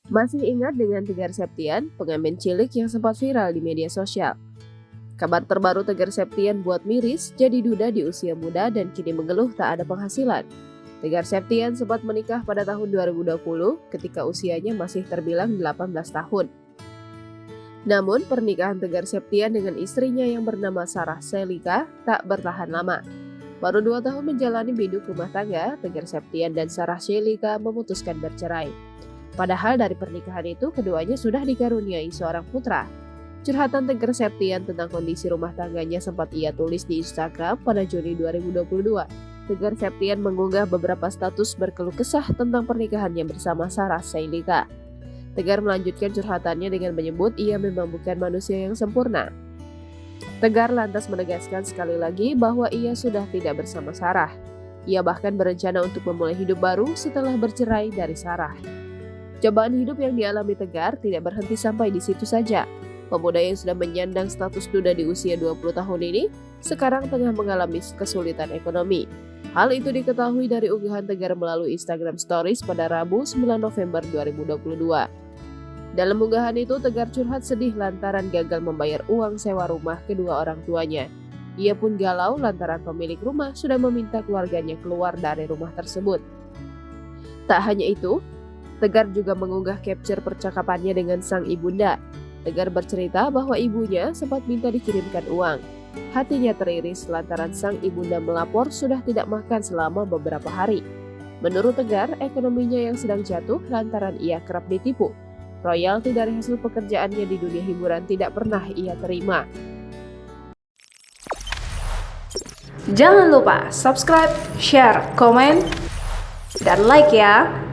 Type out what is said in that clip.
Masih ingat dengan Tegar Septian, pengamen cilik yang sempat viral di media sosial? Kabar terbaru Tegar Septian buat miris jadi duda di usia muda dan kini mengeluh tak ada penghasilan. Tegar Septian sempat menikah pada tahun 2020 ketika usianya masih terbilang 18 tahun. Namun pernikahan Tegar Septian dengan istrinya yang bernama Sarah Selika tak bertahan lama. Baru 2 tahun menjalani biduk rumah tangga, Tegar Septian dan Sarah Selika memutuskan bercerai. Padahal dari pernikahan itu keduanya sudah dikaruniai seorang putra. Curhatan Tegar Septian tentang kondisi rumah tangganya sempat ia tulis di Instagram pada Juni 2022. Tegar Septian mengunggah beberapa status berkeluh kesah tentang pernikahannya bersama Sarah Selika. Tegar melanjutkan curhatannya dengan menyebut ia memang bukan manusia yang sempurna. Tegar lantas menegaskan sekali lagi bahwa ia sudah tidak bersama Sarah. Ia bahkan berencana untuk memulai hidup baru setelah bercerai dari Sarah. Cobaan hidup yang dialami Tegar tidak berhenti sampai di situ saja. Pemuda yang sudah menyandang status duda di usia 20 tahun ini sekarang tengah mengalami kesulitan ekonomi. Hal itu diketahui dari unggahan Tegar melalui Instagram Stories pada Rabu 9 November 2022. Dalam unggahan itu, Tegar curhat sedih lantaran gagal membayar uang sewa rumah kedua orang tuanya. Ia pun galau lantaran pemilik rumah sudah meminta keluarganya keluar dari rumah tersebut. Tak hanya itu, Tegar juga mengunggah capture percakapannya dengan sang ibunda. Tegar bercerita bahwa ibunya sempat minta dikirimkan uang. Hatinya teriris lantaran sang ibunda melapor sudah tidak makan selama beberapa hari. Menurut Tegar, ekonominya yang sedang jatuh lantaran ia kerap ditipu. Royalti dari hasil pekerjaannya di dunia hiburan tidak pernah ia terima. Jangan lupa subscribe, share, komen, dan like ya!